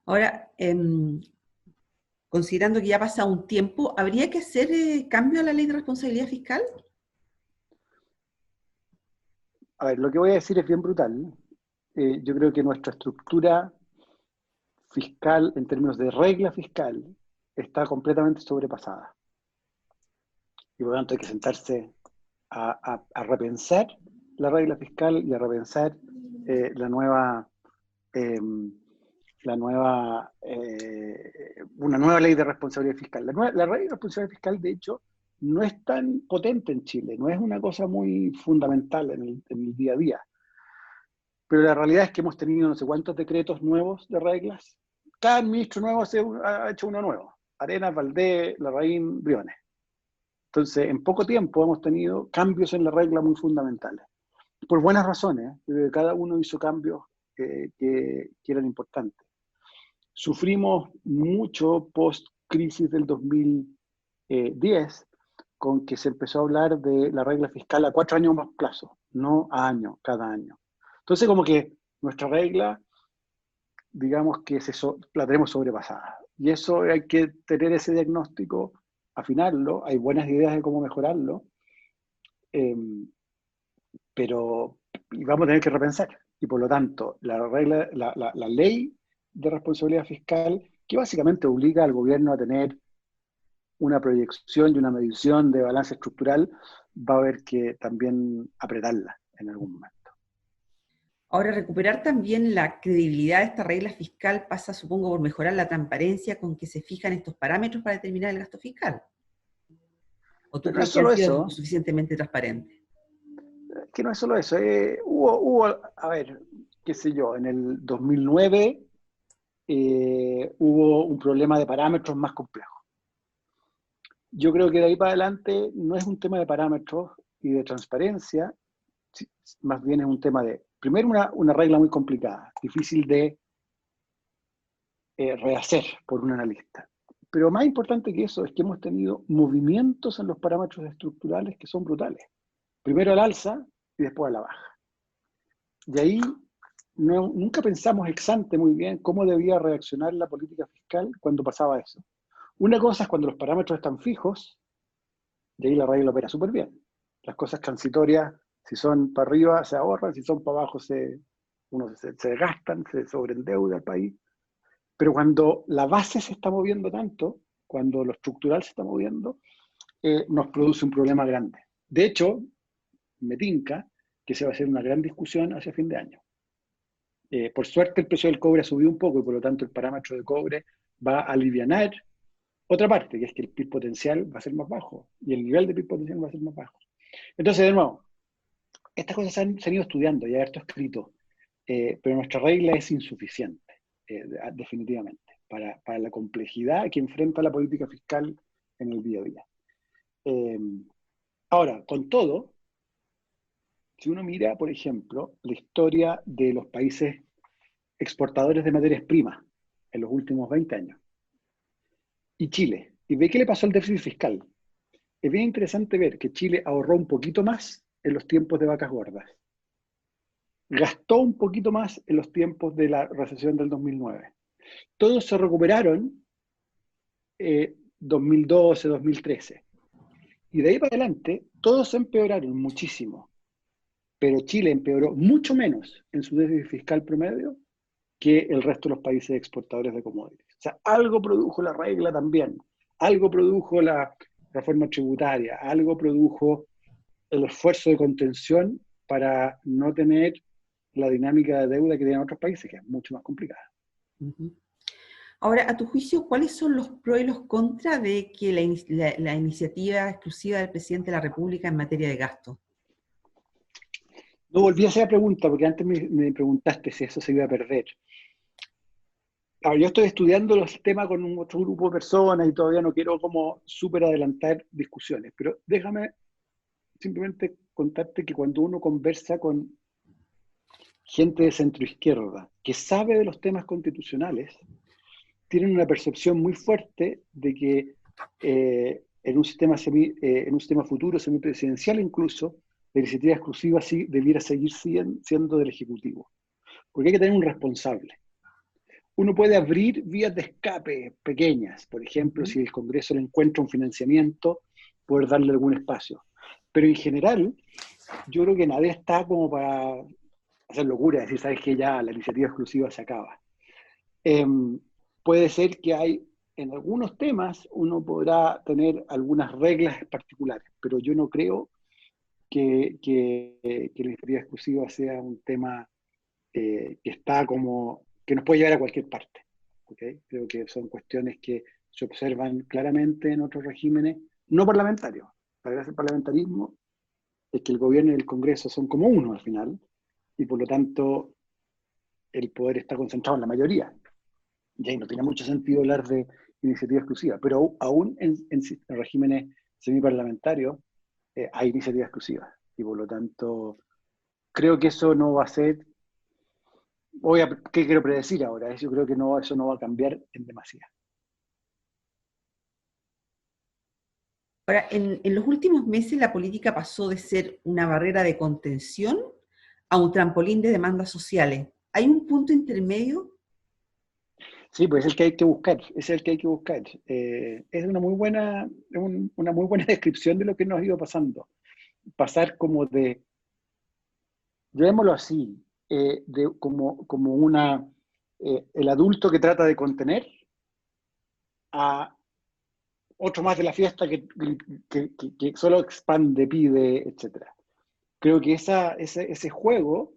Speaker 1: Ahora, considerando que ya ha pasado un tiempo, ¿habría que hacer cambio a la ley de responsabilidad fiscal?
Speaker 2: A ver, lo que voy a decir es bien brutal. Yo creo que nuestra estructura fiscal, en términos de regla fiscal, está completamente sobrepasada. Y por lo tanto hay que sentarse a repensar la regla fiscal y a repensar una nueva ley de responsabilidad fiscal. La ley de responsabilidad fiscal, de hecho, no es tan potente en Chile, no es una cosa muy fundamental en el día a día. Pero la realidad es que hemos tenido no sé cuántos decretos nuevos de reglas. Cada ministro nuevo ha hecho uno nuevo. Arenas, Valdés, Larraín, Briones. Entonces, en poco tiempo hemos tenido cambios en la regla muy fundamentales. Por buenas razones, cada uno hizo cambios que eran importantes. Sufrimos mucho post-crisis del 2010, con que se empezó a hablar de la regla fiscal a 4 años más plazo, no a año, cada año. Entonces, como que nuestra regla, digamos que la tenemos sobrepasada. Y eso hay que tener ese diagnóstico, afinarlo, hay buenas ideas de cómo mejorarlo, pero y vamos a tener que repensar. Y por lo tanto, la ley de responsabilidad fiscal, que básicamente obliga al gobierno a tener una proyección y una medición de balance estructural, va a haber que también apretarla en algún momento.
Speaker 1: Ahora, recuperar también la credibilidad de esta regla fiscal pasa, supongo, por mejorar la transparencia con que se fijan estos parámetros para determinar el gasto fiscal. ¿O tú
Speaker 2: Pero no es
Speaker 1: crees que han
Speaker 2: solo
Speaker 1: sido
Speaker 2: eso,
Speaker 1: suficientemente transparentes?
Speaker 2: que no es solo eso. A ver, qué sé yo, en el 2009 hubo un problema de parámetros más complejo. Yo creo que de ahí para adelante no es un tema de parámetros y de transparencia, más bien es un tema de, primero, una regla muy complicada, difícil de rehacer por un analista. Pero más importante que eso es que hemos tenido movimientos en los parámetros estructurales que son brutales. Primero al alza y después a la baja. Y ahí nunca pensamos ex ante muy bien cómo debía reaccionar la política fiscal cuando pasaba eso. Una cosa es cuando los parámetros están fijos, y ahí la regla opera súper bien. Las cosas transitorias, si son para arriba se ahorran, si son para abajo uno se gastan, se sobreendeuda el país. Pero cuando la base se está moviendo tanto, cuando lo estructural se está moviendo, nos produce un problema grande. De hecho, me tinca que se va a hacer una gran discusión hacia fin de año. Por suerte el precio del cobre ha subido un poco y por lo tanto el parámetro de cobre va a alivianar otra parte, que es que el PIB potencial va a ser más bajo y el nivel de PIB potencial va a ser más bajo. Entonces, de nuevo, estas cosas se han ido estudiando y hay harto escrito, pero nuestra regla es insuficiente, definitivamente, para la complejidad que enfrenta la política fiscal en el día a día. Ahora, con todo, si uno mira, por ejemplo, la historia de los países exportadores de materias primas en los últimos 20 años, y Chile, y ve qué le pasó al déficit fiscal, es bien interesante ver que Chile ahorró un poquito más en los tiempos de vacas gordas, gastó un poquito más en los tiempos de la recesión del 2009. Todos se recuperaron 2012, 2013. Y de ahí para adelante, todos empeoraron muchísimo. Pero Chile empeoró mucho menos en su déficit fiscal promedio que el resto de los países exportadores de commodities. O sea, algo produjo la regla también, algo produjo la reforma tributaria, algo produjo el esfuerzo de contención para no tener la dinámica de deuda que tienen otros países, que es mucho más complicada.
Speaker 1: Uh-huh. Ahora, a tu juicio, ¿cuáles son los pros y los contras de que la iniciativa exclusiva del presidente de la República en materia de gasto?
Speaker 2: No volví a hacer la pregunta, porque antes me preguntaste si eso se iba a perder. Ahora, yo estoy estudiando los temas con otro grupo de personas y todavía no quiero como súper adelantar discusiones, pero déjame simplemente contarte que cuando uno conversa con gente de centroizquierda que sabe de los temas constitucionales, tienen una percepción muy fuerte de que en un sistema futuro, semipresidencial incluso, la iniciativa exclusiva sí debiera seguir siendo del Ejecutivo. Porque hay que tener un responsable. Uno puede abrir vías de escape pequeñas, por ejemplo, si el Congreso le encuentra un financiamiento, poder darle algún espacio. Pero en general, yo creo que nadie está como para hacer locura, decir, sabes que ya la iniciativa exclusiva se acaba. Puede ser que en algunos temas uno podrá tener algunas reglas particulares, pero yo no creo que la iniciativa exclusiva sea un tema que está que nos puede llevar a cualquier parte. ¿Okay? Creo que son cuestiones que se observan claramente en otros regímenes no parlamentarios. La gracia del parlamentarismo es que el gobierno y el Congreso son como uno al final, y por lo tanto el poder está concentrado en la mayoría. Y ahí no tiene mucho sentido hablar de iniciativa exclusiva, pero aún en regímenes semiparlamentarios hay iniciativa exclusiva. Y por lo tanto, creo que eso no va a ser. ¿Qué quiero predecir ahora? Yo creo que eso no va a cambiar en demasía.
Speaker 1: Ahora, en los últimos meses la política pasó de ser una barrera de contención a un trampolín de demandas sociales. ¿Hay un punto intermedio?
Speaker 2: Sí, pues es el que hay que buscar, es el que hay que buscar. Es una muy buena descripción de lo que nos ha ido pasando. Pasar como de Llevémoslo así, como el adulto que trata de contener a otro más de la fiesta que solo expande, pide, etc. Creo que ese juego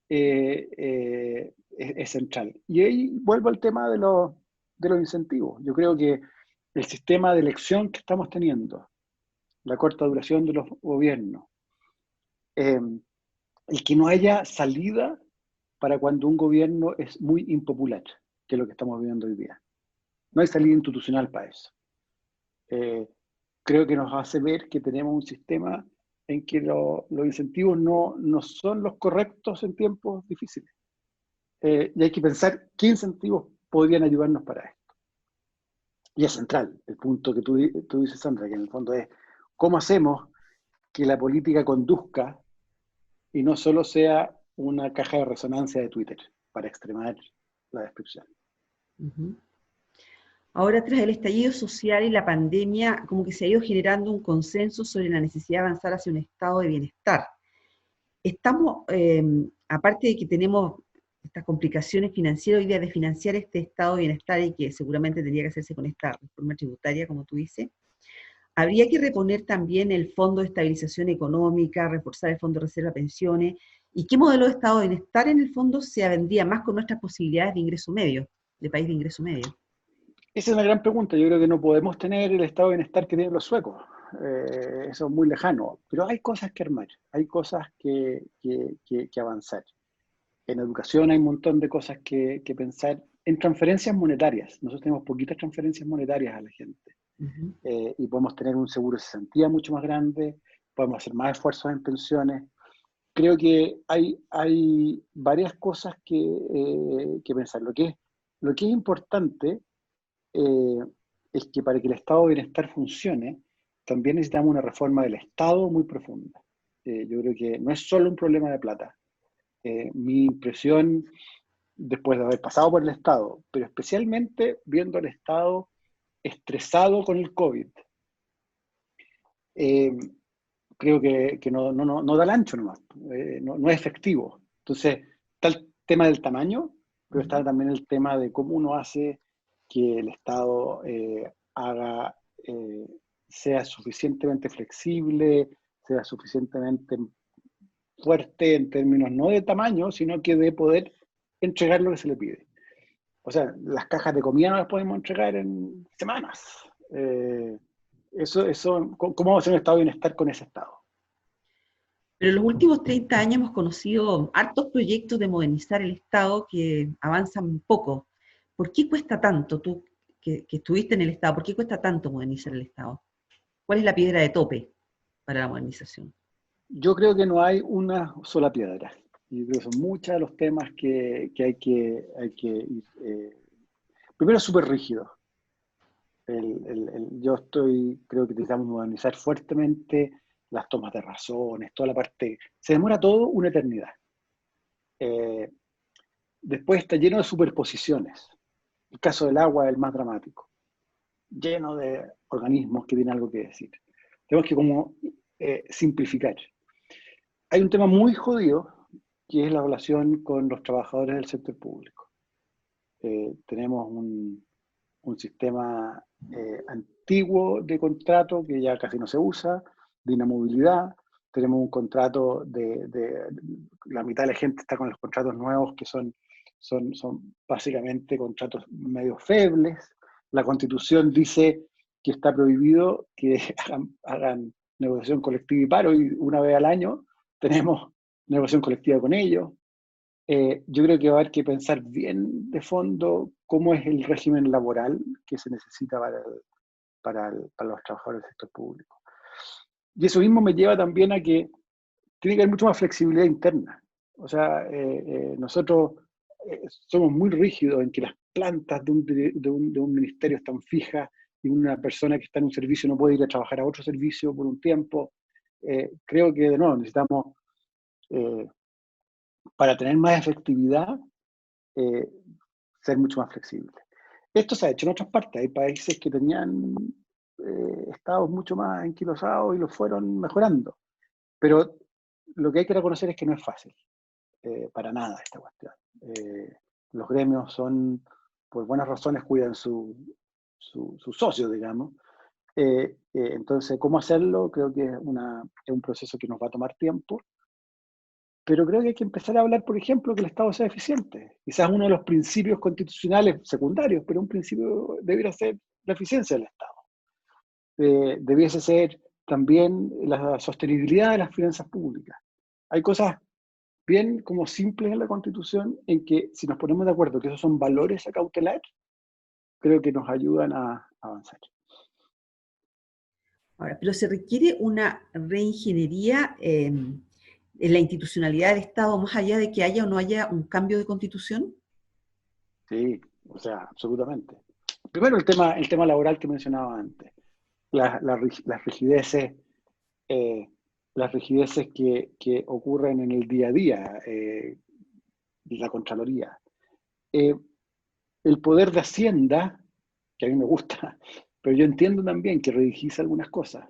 Speaker 2: es central. Y ahí vuelvo al tema de los incentivos. Yo creo que el sistema de elección que estamos teniendo, la corta duración de los gobiernos, eh, el que no haya salida para cuando un gobierno es muy impopular, que es lo que estamos viviendo hoy día. No hay salida institucional para eso. Eh, Creo que nos hace ver que tenemos un sistema en que los incentivos no son los correctos en tiempos difíciles. Y hay que pensar qué incentivos podrían ayudarnos para esto. Y es central el punto que tú dices, Sandra, que en el fondo es cómo hacemos que la política conduzca y no solo sea una caja de resonancia de Twitter para extremar la descripción.
Speaker 1: Ujú. Ahora, tras el estallido social y la pandemia, como que se ha ido generando un consenso sobre la necesidad de avanzar hacia un estado de bienestar. Estamos, aparte de que tenemos estas complicaciones financieras hoy día de financiar este estado de bienestar y que seguramente tendría que hacerse con esta reforma tributaria, como tú dices, habría que reponer también el Fondo de Estabilización Económica, reforzar el Fondo de Reserva de Pensiones, y qué modelo de estado de bienestar en el fondo se vendría más con nuestras posibilidades de ingreso medio, de país de ingreso medio.
Speaker 2: Esa es una gran pregunta. Yo creo que no podemos tener el estado de bienestar que tienen los suecos. Eso es muy lejano. Pero hay cosas que armar, hay cosas que avanzar. En educación hay un montón de cosas que pensar. En transferencias monetarias, nosotros tenemos poquitas transferencias monetarias a la gente.
Speaker 1: Ujú.
Speaker 2: Y podemos tener un seguro de cesantía mucho más grande, podemos hacer más esfuerzos en pensiones. Creo que hay varias cosas que pensar. Lo que es importante eh, es que para que el estado de bienestar funcione, también necesitamos una reforma del Estado muy profunda. Yo creo que no es solo un problema de plata. Mi impresión, después de haber pasado por el Estado, pero especialmente viendo al Estado estresado con el COVID, eh, creo que no da el ancho nomás, no es efectivo. Entonces, está el tema del tamaño, pero está también el tema de cómo uno hace que el Estado eh, sea suficientemente flexible, sea suficientemente fuerte en términos no de tamaño, sino que de poder entregar lo que se le pide. O sea, las cajas de comida no las podemos entregar en semanas. ¿Cómo vamos a hacer un estado de bienestar con ese estado?
Speaker 1: Pero en los últimos 30 años hemos conocido hartos proyectos de modernizar el Estado que avanzan poco. ¿Por qué cuesta tanto, tú que estuviste en el Estado, por qué cuesta tanto modernizar el Estado? ¿Cuál es la piedra de tope para la modernización?
Speaker 2: Yo creo que no hay una sola piedra. Yo creo que son muchos de los temas que hay que ir. Primero, súper rígido. Creo que necesitamos modernizar fuertemente las tomas de razones, toda la parte. Se demora todo una eternidad. Eh, Después está lleno de superposiciones. El caso del agua es el más dramático. Lleno de organismos que tienen algo que decir. Tenemos que como simplificar. Hay un tema muy jodido que es la relación con los trabajadores del sector público. Tenemos un sistema antiguo de contrato que ya casi no se usa, de inamovilidad. Tenemos un contrato la mitad de la gente está con los contratos nuevos que son básicamente contratos medio febles. La Constitución dice que está prohibido que hagan negociación colectiva y paro, y una vez al año tenemos negociación colectiva con ellos. Yo creo que va a haber que pensar bien de fondo cómo es el régimen laboral que se necesita para los trabajadores del sector público. Y eso mismo me lleva también a que tiene que haber mucho más flexibilidad interna. O sea, nosotros somos muy rígidos en que las plantas de un ministerio están fijas y una persona que está en un servicio no puede ir a trabajar a otro servicio por un tiempo. Creo que, de nuevo, necesitamos, para tener más efectividad, eh, ser mucho más flexible. Esto se ha hecho en otras partes. Hay países que tenían estados mucho más enquilosados y los fueron mejorando. Pero lo que hay que reconocer es que no es fácil. para nada esta cuestión. Los gremios son, por buenas razones, cuidan sus socios, digamos. Entonces, ¿cómo hacerlo? Creo que es un proceso que nos va a tomar tiempo, pero creo que hay que empezar a hablar, por ejemplo, que el Estado sea eficiente. Quizás uno de los principios constitucionales secundarios, pero un principio debiera ser la eficiencia del Estado. Debiese ser también la sostenibilidad de las finanzas públicas. Hay cosas bien como simples en la Constitución en que si nos ponemos de acuerdo que esos son valores a cautelar, creo que nos ayudan a avanzar.
Speaker 1: Ahora, pero se requiere una reingeniería en la institucionalidad del Estado, más allá de que haya o no haya un cambio de constitución.
Speaker 2: Sí, o sea, absolutamente. Primero el tema laboral que mencionaba antes, las rigideces, las rigideces que ocurren en el día a día, la Contraloría. El poder de Hacienda, que a mí me gusta, pero yo entiendo también que redivisa algunas cosas.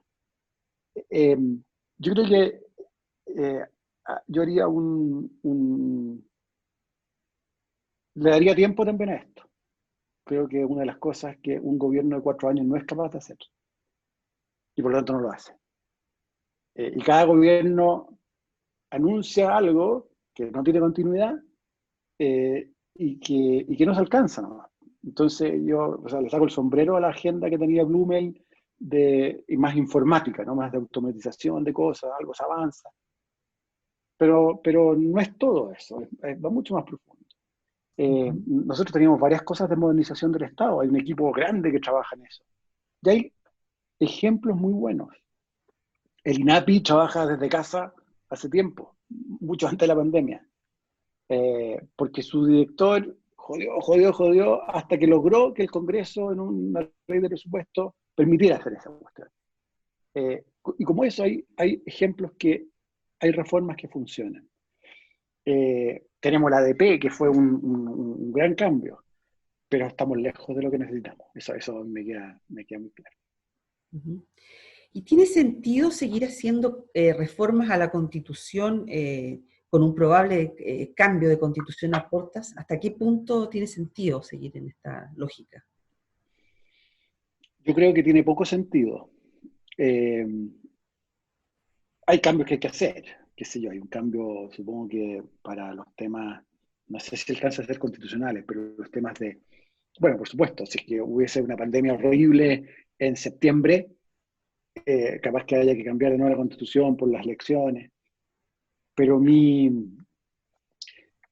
Speaker 2: Yo creo que yo haría le daría tiempo también a esto. Creo que es una de las cosas que un gobierno de 4 años no es capaz de hacer, y por lo tanto no lo hace. Y cada gobierno anuncia algo que no tiene continuidad y que no se alcanza, ¿no? Entonces yo, o sea, le saco el sombrero a la agenda que tenía Blumel y más informática, ¿no? Más de automatización de cosas, algo se avanza. Pero no es todo eso, va mucho más profundo. Nosotros teníamos varias cosas de modernización del Estado, hay un equipo grande que trabaja en eso. Y hay ejemplos muy buenos. El INAPI trabaja desde casa hace tiempo, mucho antes de la pandemia, porque su director jodió, hasta que logró que el Congreso, en una ley de presupuesto, permitiera hacer esa cuestión. Y como eso, hay ejemplos que hay reformas que funcionan. Tenemos la ADP, que fue un gran cambio, pero estamos lejos de lo que necesitamos. Eso me queda muy claro.
Speaker 1: Uh-huh. ¿Y tiene sentido seguir haciendo reformas a la Constitución con un probable cambio de Constitución a portas? ¿Hasta qué punto tiene sentido seguir en esta lógica?
Speaker 2: Yo creo que tiene poco sentido. Hay cambios que hay que hacer, qué sé yo, hay un cambio, supongo que para los temas, no sé si alcanza a ser constitucionales, pero los temas de, bueno, por supuesto, si es que hubiese una pandemia horrible en septiembre, capaz que haya que cambiar de nuevo la constitución por las elecciones, pero mi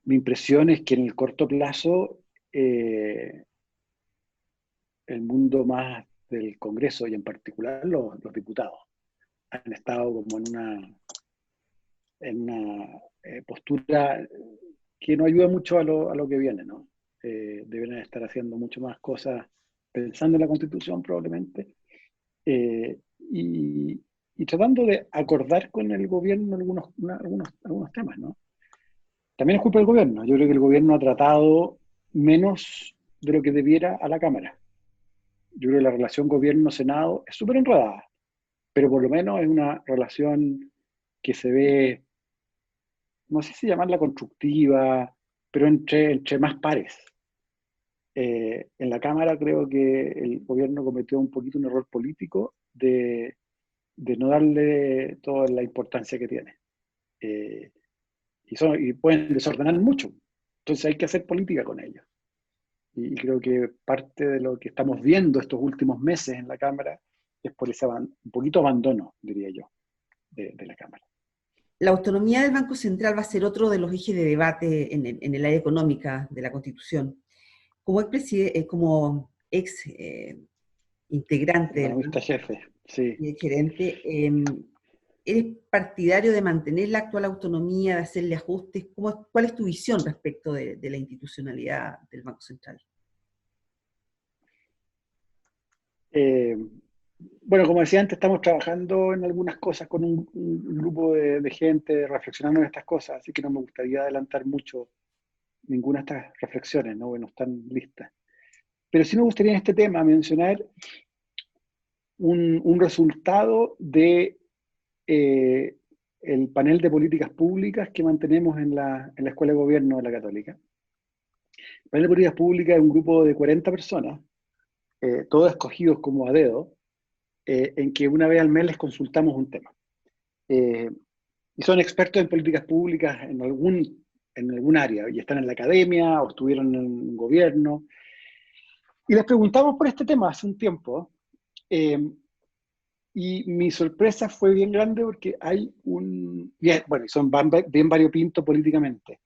Speaker 2: impresión es que en el corto plazo el mundo más del Congreso y en particular los diputados han estado como en una postura que no ayuda mucho a lo que viene, ¿no? Deberían estar haciendo mucho más cosas pensando en la Constitución probablemente y tratando de acordar con el gobierno algunos temas, ¿no? También es culpa del gobierno. Yo creo que el gobierno ha tratado menos de lo que debiera a la Cámara. Yo creo que la relación gobierno-Senado es súper enredada, pero por lo menos es una relación que se ve, no sé si llamarla constructiva, pero entre más pares. En la Cámara creo que el gobierno cometió un poquito un error político de no darle toda la importancia que tiene. Y pueden desordenar mucho. Entonces hay que hacer política con ellos. Y creo que parte de lo que estamos viendo estos últimos meses en la Cámara es por ese un poquito abandono, diría yo, de la Cámara.
Speaker 1: La autonomía del Banco Central va a ser otro de los ejes de debate en el área económica de la Constitución. Como ex integrante del
Speaker 2: Economista
Speaker 1: banco
Speaker 2: jefe, sí.
Speaker 1: y gerente, ¿eres partidario de mantener la actual autonomía, de hacerle ajustes? ¿Cuál es tu visión respecto de la institucionalidad del Banco Central?
Speaker 2: Bueno, como decía antes, estamos trabajando en algunas cosas con un grupo de gente reflexionando en estas cosas, así que no me gustaría adelantar mucho ninguna de estas reflexiones, ¿no? Bueno, están listas. Pero sí me gustaría en este tema mencionar un resultado de el panel de políticas públicas que mantenemos en la Escuela de Gobierno de la Católica. El panel de políticas públicas es un grupo de 40 personas, todos escogidos como a dedo, en que una vez al mes les consultamos un tema. Y son expertos en políticas públicas en algún área, y están en la academia o estuvieron en un gobierno. Y les preguntamos por este tema hace un tiempo, y mi sorpresa fue bien grande porque hay bueno, son bien variopintos políticamente,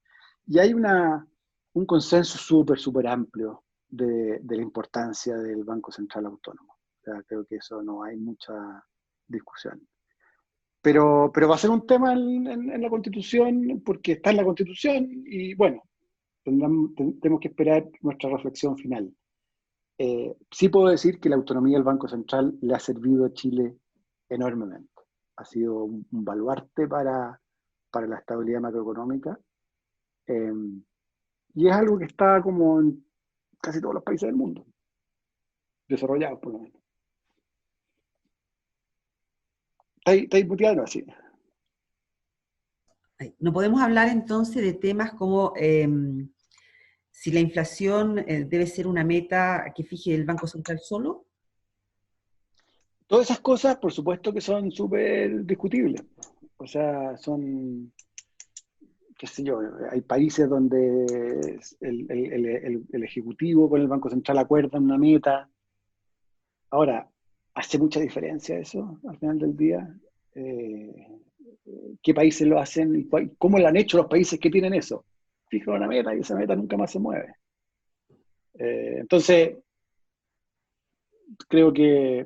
Speaker 2: y hay un consenso súper amplio de la importancia del Banco Central Autónomo. O sea, creo que eso no hay mucha discusión. Pero va a ser un tema en la Constitución, porque está en la Constitución, y bueno, tenemos que esperar nuestra reflexión final. Sí puedo decir que la autonomía del Banco Central le ha servido a Chile enormemente. Ha sido un baluarte para la estabilidad macroeconómica, eh, y es algo que está como en casi todos los países del mundo, desarrollados por lo menos. ¿Estáis muteado así?
Speaker 1: No podemos hablar entonces de temas como si la inflación debe ser una meta que fije el Banco Central solo.
Speaker 2: Todas esas cosas, por supuesto que son súper discutibles. O sea, qué sé yo, hay países donde el Ejecutivo con el Banco Central acuerdan una meta. Ahora, ¿hace mucha diferencia eso al final del día? ¿Qué países lo hacen? ¿Y cómo lo han hecho los países que tienen eso? Fijan una meta y esa meta nunca más se mueve. Entonces, creo que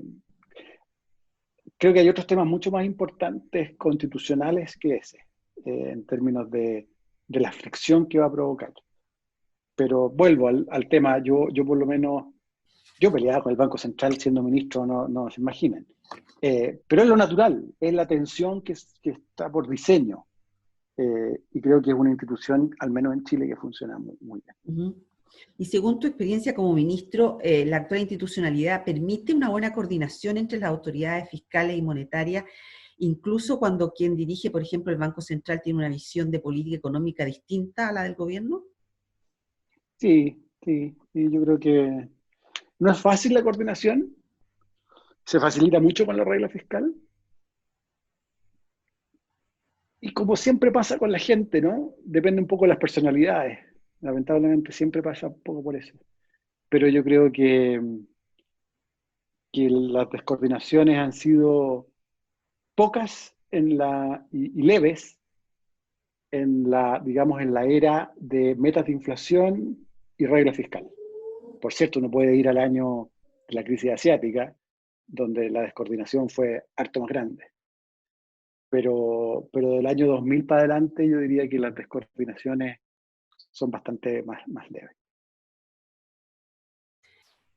Speaker 2: hay otros temas mucho más importantes constitucionales que ese, en términos de la fricción que va a provocar. Pero vuelvo al tema, yo por lo menos, yo peleaba con el Banco Central siendo ministro, no se imaginen. Pero es lo natural, es la tensión que está por diseño. Y creo que es una institución, al menos en Chile, que funciona muy bien.
Speaker 1: Uh-huh. Y según tu experiencia como ministro, ¿la actual institucionalidad permite una buena coordinación entre las autoridades fiscales y monetarias, incluso cuando quien dirige, por ejemplo, el Banco Central tiene una visión de política económica distinta a la del gobierno?
Speaker 2: Sí, yo creo que no es fácil la coordinación, se facilita mucho con la regla fiscal. Y como siempre pasa con la gente, ¿no? Depende un poco de las personalidades. Lamentablemente siempre pasa un poco por eso. Pero yo creo que las descoordinaciones han sido pocas y leves digamos, en la era de metas de inflación y regla fiscal. Por cierto, uno puede ir al año de la crisis asiática, donde la descoordinación fue harto más grande. Pero del año 2000 para adelante yo diría que las descoordinaciones son bastante más leves.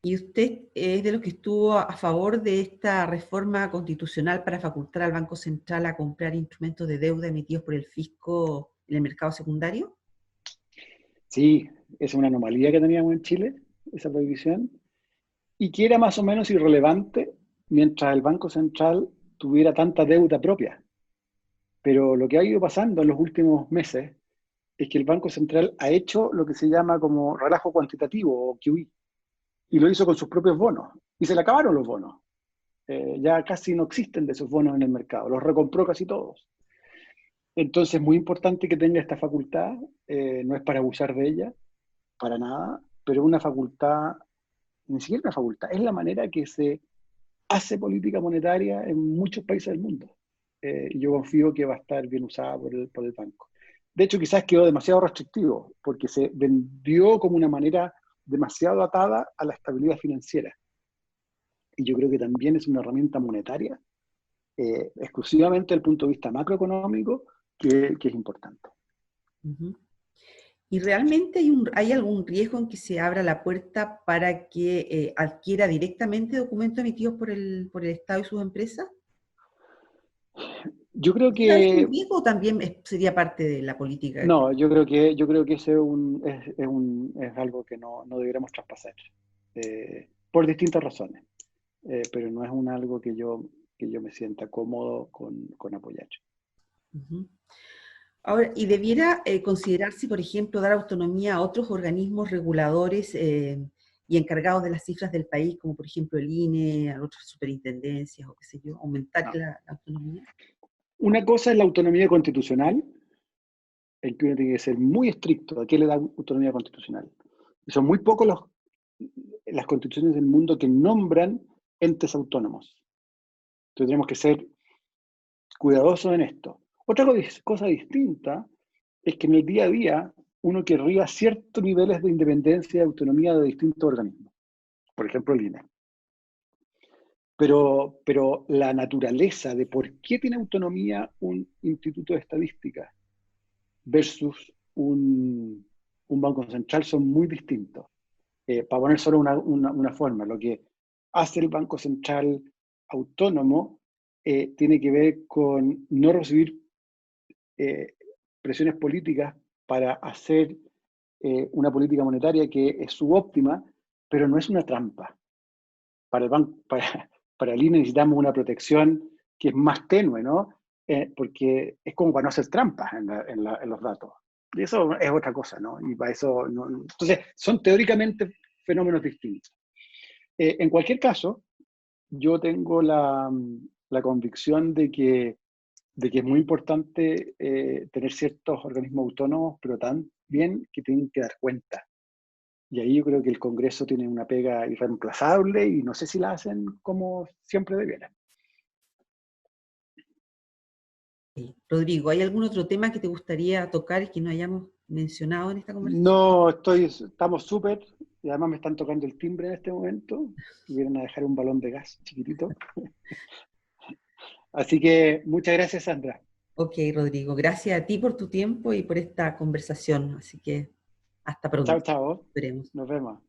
Speaker 1: ¿Y usted es de los que estuvo a favor de esta reforma constitucional para facultar al Banco Central a comprar instrumentos de deuda emitidos por el fisco en el mercado secundario?
Speaker 2: Sí, es una anomalía que teníamos en Chile, esa prohibición, y que era más o menos irrelevante mientras el Banco Central tuviera tanta deuda propia. Pero lo que ha ido pasando en los últimos meses es que el Banco Central ha hecho lo que se llama como relajo cuantitativo o QE, y lo hizo con sus propios bonos, y se le acabaron los bonos. Ya casi no existen de esos bonos en el mercado, los recompró casi todos. Entonces es muy importante que tenga esta facultad, no es para abusar de ella, para nada, pero una facultad, ni siquiera una facultad, es la manera que se hace política monetaria en muchos países del mundo. Y yo confío que va a estar bien usada por el banco. De hecho, quizás quedó demasiado restrictivo, porque se vendió como una manera demasiado atada a la estabilidad financiera. Y yo creo que también es una herramienta monetaria, exclusivamente desde el punto de vista macroeconómico, que es importante.
Speaker 1: Uh-huh. ¿Y realmente hay algún riesgo en que se abra la puerta para que adquiera directamente documentos emitidos por el Estado y sus empresas?
Speaker 2: Yo creo
Speaker 1: ¿Es un
Speaker 2: que
Speaker 1: riesgo o también sería parte de la política?
Speaker 2: no, yo creo que ese es algo que no deberíamos traspasar, por distintas razones, pero no es algo que yo me sienta cómodo con apoyar.
Speaker 1: Ujú. Ahora, ¿y debiera considerarse, por ejemplo, dar autonomía a otros organismos reguladores y encargados de las cifras del país, como por ejemplo el INE, a otras superintendencias o qué sé yo, aumentar
Speaker 2: No.
Speaker 1: la autonomía?
Speaker 2: Una cosa es la autonomía constitucional, en que uno tiene que ser muy estricto a qué le da autonomía constitucional. Y son muy pocos las constituciones del mundo que nombran entes autónomos. Entonces tenemos que ser cuidadosos en esto. Otra cosa distinta es que en el día a día uno querría ciertos niveles de independencia y autonomía de distintos organismos. Por ejemplo, el INE. Pero la naturaleza de por qué tiene autonomía un instituto de estadística versus un banco central son muy distintos. Para poner solo una forma, lo que hace el Banco Central autónomo tiene que ver con no recibir presiones políticas para hacer una política monetaria que es subóptima, pero no es una trampa. Para el banco, para el INE necesitamos una protección que es más tenue, ¿no? Porque es como para no hacer trampas en los datos. Y eso es otra cosa, ¿no? Y para eso, entonces, son teóricamente fenómenos distintos. En cualquier caso, yo tengo la convicción de que es muy importante tener ciertos organismos autónomos, pero también que tienen que dar cuenta. Y ahí yo creo que el Congreso tiene una pega irreemplazable y no sé si la hacen como siempre debiera.
Speaker 1: Sí. Rodrigo, ¿hay algún otro tema que te gustaría tocar y que no hayamos mencionado en esta conversación?
Speaker 2: No, estamos súper, y además me están tocando el timbre en este momento, que vienen a dejar un balón de gas chiquitito. Así que muchas gracias, Sandra.
Speaker 1: Ok, Rodrigo, gracias a ti por tu tiempo y por esta conversación. Así que hasta
Speaker 2: Chao,
Speaker 1: pronto.
Speaker 2: chao.
Speaker 1: Veremos.
Speaker 2: Nos vemos.